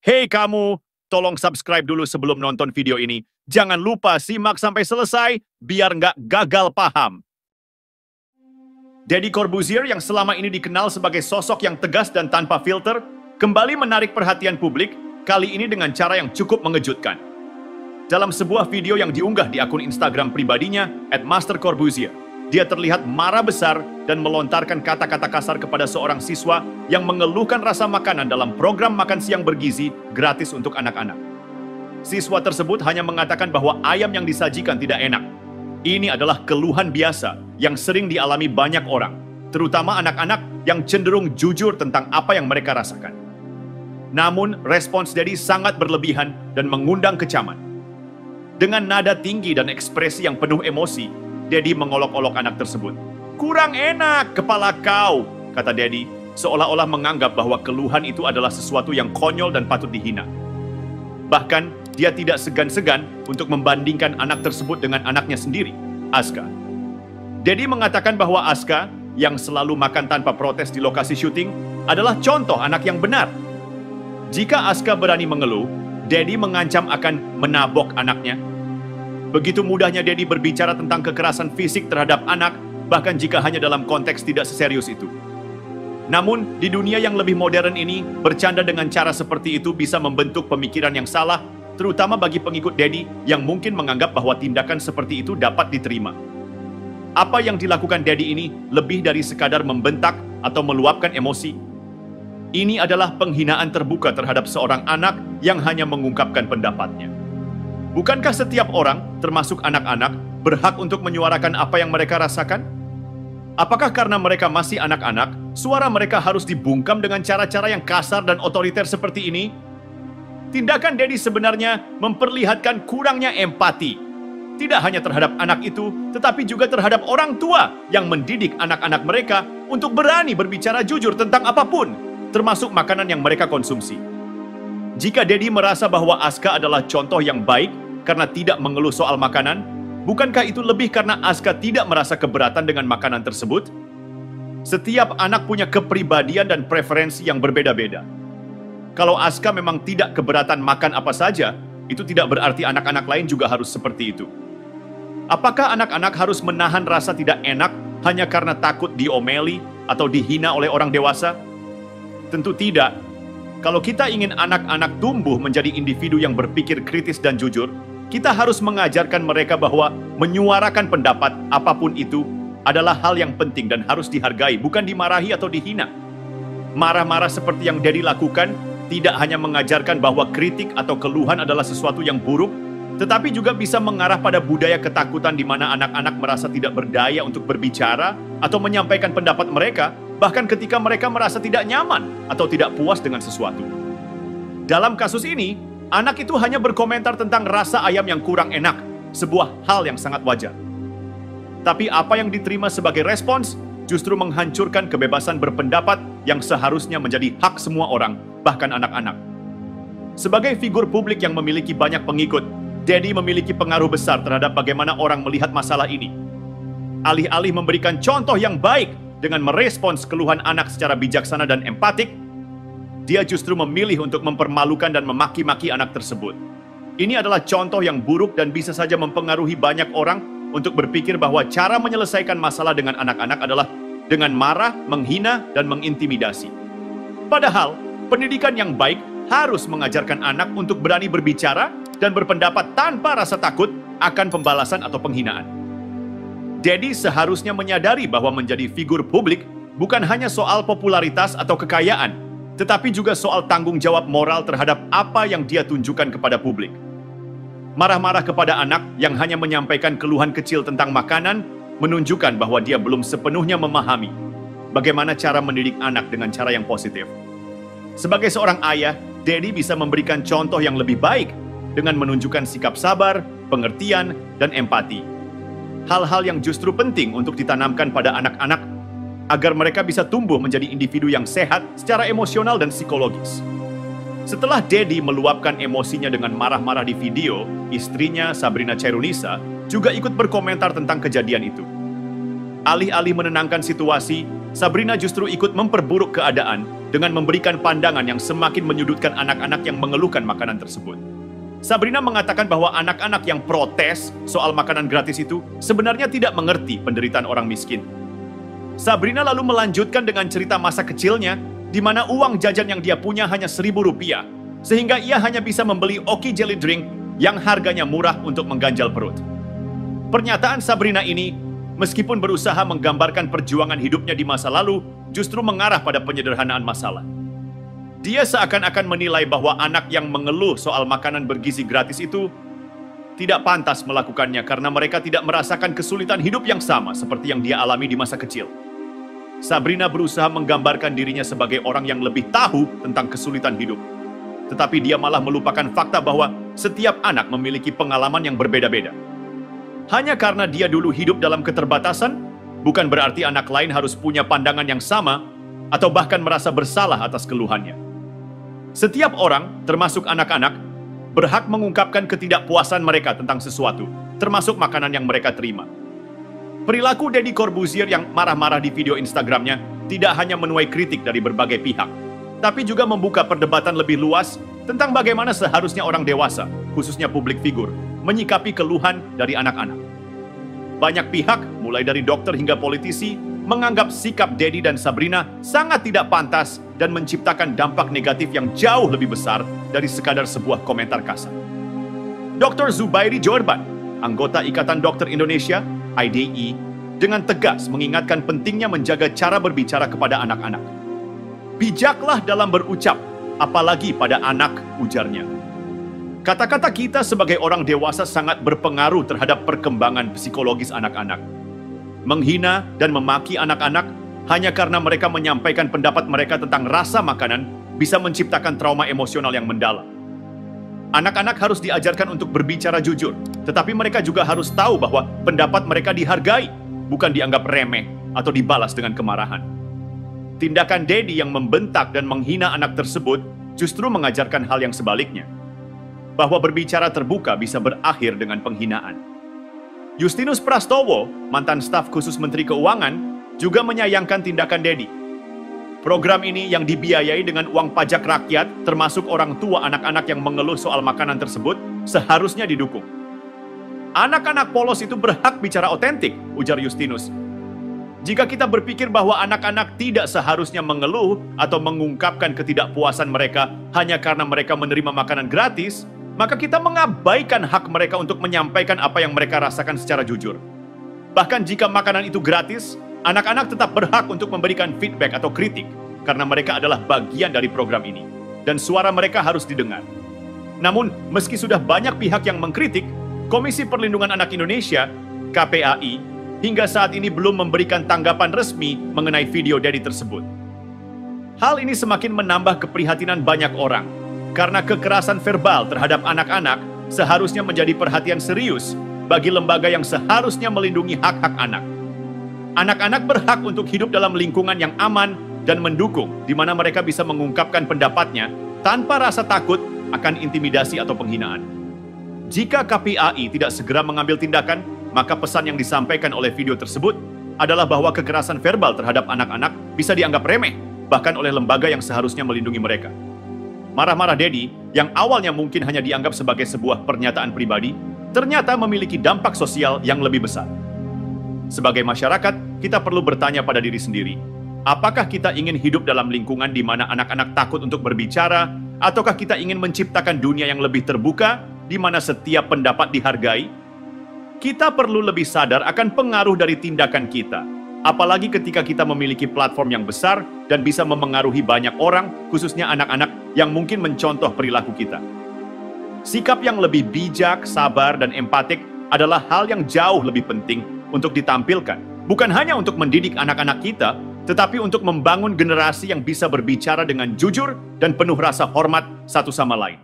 Hei kamu, tolong subscribe dulu sebelum nonton video ini. Jangan lupa simak sampai selesai, biar nggak gagal paham. Deddy Corbuzier yang selama ini dikenal sebagai sosok yang tegas dan tanpa filter, kembali menarik perhatian publik, kali ini dengan cara yang cukup mengejutkan. Dalam sebuah video yang diunggah di akun Instagram pribadinya, @mastercorbuzier, dia terlihat marah besar dan melontarkan kata-kata kasar kepada seorang siswa yang mengeluhkan rasa makanan dalam program makan siang bergizi gratis untuk anak-anak. Siswa tersebut hanya mengatakan bahwa ayam yang disajikan tidak enak. Ini adalah keluhan biasa yang sering dialami banyak orang, terutama anak-anak yang cenderung jujur tentang apa yang mereka rasakan. Namun, respons Deddy sangat berlebihan dan mengundang kecaman. Dengan nada tinggi dan ekspresi yang penuh emosi, Deddy mengolok-olok anak tersebut. "Kurang enak kepala kau," kata Deddy, seolah-olah menganggap bahwa keluhan itu adalah sesuatu yang konyol dan patut dihina. Bahkan, dia tidak segan-segan untuk membandingkan anak tersebut dengan anaknya sendiri, Aska. Deddy mengatakan bahwa Aska, yang selalu makan tanpa protes di lokasi syuting, adalah contoh anak yang benar. Jika Aska berani mengeluh, Deddy mengancam akan menabok anaknya. Begitu mudahnya Deddy berbicara tentang kekerasan fisik terhadap anak, bahkan jika hanya dalam konteks tidak seserius itu. Namun, di dunia yang lebih modern ini, bercanda dengan cara seperti itu bisa membentuk pemikiran yang salah, terutama bagi pengikut Deddy yang mungkin menganggap bahwa tindakan seperti itu dapat diterima. Apa yang dilakukan Deddy ini lebih dari sekadar membentak atau meluapkan emosi. Ini adalah penghinaan terbuka terhadap seorang anak yang hanya mengungkapkan pendapatnya. Bukankah setiap orang, termasuk anak-anak, berhak untuk menyuarakan apa yang mereka rasakan? Apakah karena mereka masih anak-anak, suara mereka harus dibungkam dengan cara-cara yang kasar dan otoriter seperti ini? Tindakan Deddy sebenarnya memperlihatkan kurangnya empati. Tidak hanya terhadap anak itu, tetapi juga terhadap orang tua yang mendidik anak-anak mereka untuk berani berbicara jujur tentang apapun, termasuk makanan yang mereka konsumsi. Jika Deddy merasa bahwa Aska adalah contoh yang baik karena tidak mengeluh soal makanan, bukankah itu lebih karena Aska tidak merasa keberatan dengan makanan tersebut? Setiap anak punya kepribadian dan preferensi yang berbeda-beda. Kalau Aska memang tidak keberatan makan apa saja, itu tidak berarti anak-anak lain juga harus seperti itu. Apakah anak-anak harus menahan rasa tidak enak hanya karena takut diomeli atau dihina oleh orang dewasa? Tentu tidak. Kalau kita ingin anak-anak tumbuh menjadi individu yang berpikir kritis dan jujur, kita harus mengajarkan mereka bahwa menyuarakan pendapat apapun itu adalah hal yang penting dan harus dihargai, bukan dimarahi atau dihina. Marah-marah seperti yang Deddy lakukan tidak hanya mengajarkan bahwa kritik atau keluhan adalah sesuatu yang buruk, tetapi juga bisa mengarah pada budaya ketakutan di mana anak-anak merasa tidak berdaya untuk berbicara atau menyampaikan pendapat mereka, bahkan ketika mereka merasa tidak nyaman atau tidak puas dengan sesuatu. Dalam kasus ini, anak itu hanya berkomentar tentang rasa ayam yang kurang enak, sebuah hal yang sangat wajar. Tapi apa yang diterima sebagai respons justru menghancurkan kebebasan berpendapat yang seharusnya menjadi hak semua orang, bahkan anak-anak. Sebagai figur publik yang memiliki banyak pengikut, Deddy memiliki pengaruh besar terhadap bagaimana orang melihat masalah ini. Alih-alih memberikan contoh yang baik dengan merespons keluhan anak secara bijaksana dan empatik, dia justru memilih untuk mempermalukan dan memaki-maki anak tersebut. Ini adalah contoh yang buruk dan bisa saja mempengaruhi banyak orang untuk berpikir bahwa cara menyelesaikan masalah dengan anak-anak adalah dengan marah, menghina, dan mengintimidasi. Padahal, pendidikan yang baik harus mengajarkan anak untuk berani berbicara dan berpendapat tanpa rasa takut akan pembalasan atau penghinaan. Deddy seharusnya menyadari bahwa menjadi figur publik bukan hanya soal popularitas atau kekayaan, tetapi juga soal tanggung jawab moral terhadap apa yang dia tunjukkan kepada publik. Marah-marah kepada anak yang hanya menyampaikan keluhan kecil tentang makanan menunjukkan bahwa dia belum sepenuhnya memahami bagaimana cara mendidik anak dengan cara yang positif. Sebagai seorang ayah, Deddy bisa memberikan contoh yang lebih baik dengan menunjukkan sikap sabar, pengertian, dan empati. Hal-hal yang justru penting untuk ditanamkan pada anak-anak agar mereka bisa tumbuh menjadi individu yang sehat secara emosional dan psikologis. Setelah Deddy meluapkan emosinya dengan marah-marah di video, istrinya Sabrina Cairunisa juga ikut berkomentar tentang kejadian itu. Alih-alih menenangkan situasi, Sabrina justru ikut memperburuk keadaan dengan memberikan pandangan yang semakin menyudutkan anak-anak yang mengeluhkan makanan tersebut. Sabrina mengatakan bahwa anak-anak yang protes soal makanan gratis itu sebenarnya tidak mengerti penderitaan orang miskin. Sabrina lalu melanjutkan dengan cerita masa kecilnya, di mana uang jajan yang dia punya hanya Rp1.000, sehingga ia hanya bisa membeli Oki Jelly Drink yang harganya murah untuk mengganjal perut. Pernyataan Sabrina ini, meskipun berusaha menggambarkan perjuangan hidupnya di masa lalu, justru mengarah pada penyederhanaan masalah. Dia seakan-akan menilai bahwa anak yang mengeluh soal makanan bergizi gratis itu tidak pantas melakukannya karena mereka tidak merasakan kesulitan hidup yang sama seperti yang dia alami di masa kecil. Sabrina berusaha menggambarkan dirinya sebagai orang yang lebih tahu tentang kesulitan hidup. Tetapi dia malah melupakan fakta bahwa setiap anak memiliki pengalaman yang berbeda-beda. Hanya karena dia dulu hidup dalam keterbatasan, bukan berarti anak lain harus punya pandangan yang sama atau bahkan merasa bersalah atas keluhannya. Setiap orang, termasuk anak-anak, berhak mengungkapkan ketidakpuasan mereka tentang sesuatu, termasuk makanan yang mereka terima. Perilaku Deddy Corbuzier yang marah-marah di video Instagramnya tidak hanya menuai kritik dari berbagai pihak, tapi juga membuka perdebatan lebih luas tentang bagaimana seharusnya orang dewasa, khususnya publik figur, menyikapi keluhan dari anak-anak. Banyak pihak, mulai dari dokter hingga politisi, menganggap sikap Deddy dan Sabrina sangat tidak pantas dan menciptakan dampak negatif yang jauh lebih besar dari sekadar sebuah komentar kasar. Dr. Zubairi Jorban, anggota Ikatan Dokter Indonesia, IDI, dengan tegas mengingatkan pentingnya menjaga cara berbicara kepada anak-anak. Bijaklah dalam berucap, apalagi pada anak, ujarnya. Kata-kata kita sebagai orang dewasa sangat berpengaruh terhadap perkembangan psikologis anak-anak. Menghina dan memaki anak-anak hanya karena mereka menyampaikan pendapat mereka tentang rasa makanan bisa menciptakan trauma emosional yang mendalam. Anak-anak harus diajarkan untuk berbicara jujur, tetapi mereka juga harus tahu bahwa pendapat mereka dihargai, bukan dianggap remeh atau dibalas dengan kemarahan. Tindakan Deddy yang membentak dan menghina anak tersebut justru mengajarkan hal yang sebaliknya, bahwa berbicara terbuka bisa berakhir dengan penghinaan. Justinus Prastowo, mantan staf khusus Menteri Keuangan, juga menyayangkan tindakan Deddy. Program ini yang dibiayai dengan uang pajak rakyat, termasuk orang tua anak-anak yang mengeluh soal makanan tersebut, seharusnya didukung. Anak-anak polos itu berhak bicara otentik, ujar Justinus. Jika kita berpikir bahwa anak-anak tidak seharusnya mengeluh atau mengungkapkan ketidakpuasan mereka hanya karena mereka menerima makanan gratis, maka kita mengabaikan hak mereka untuk menyampaikan apa yang mereka rasakan secara jujur. Bahkan jika makanan itu gratis, anak-anak tetap berhak untuk memberikan feedback atau kritik, karena mereka adalah bagian dari program ini, dan suara mereka harus didengar. Namun, meski sudah banyak pihak yang mengkritik, Komisi Perlindungan Anak Indonesia, KPAI, hingga saat ini belum memberikan tanggapan resmi mengenai video Deddy tersebut. Hal ini semakin menambah keprihatinan banyak orang, karena kekerasan verbal terhadap anak-anak seharusnya menjadi perhatian serius bagi lembaga yang seharusnya melindungi hak-hak anak. Anak-anak berhak untuk hidup dalam lingkungan yang aman dan mendukung, di mana mereka bisa mengungkapkan pendapatnya tanpa rasa takut akan intimidasi atau penghinaan. Jika KPAI tidak segera mengambil tindakan, maka pesan yang disampaikan oleh video tersebut adalah bahwa kekerasan verbal terhadap anak-anak bisa dianggap remeh, bahkan oleh lembaga yang seharusnya melindungi mereka. Marah-marah Deddy, yang awalnya mungkin hanya dianggap sebagai sebuah pernyataan pribadi, ternyata memiliki dampak sosial yang lebih besar. Sebagai masyarakat, kita perlu bertanya pada diri sendiri, apakah kita ingin hidup dalam lingkungan di mana anak-anak takut untuk berbicara, ataukah kita ingin menciptakan dunia yang lebih terbuka, di mana setiap pendapat dihargai? Kita perlu lebih sadar akan pengaruh dari tindakan kita, apalagi ketika kita memiliki platform yang besar dan bisa memengaruhi banyak orang, khususnya anak-anak yang mungkin mencontoh perilaku kita. Sikap yang lebih bijak, sabar, dan empatik adalah hal yang jauh lebih penting untuk ditampilkan, bukan hanya untuk mendidik anak-anak kita, tetapi untuk membangun generasi yang bisa berbicara dengan jujur dan penuh rasa hormat satu sama lain.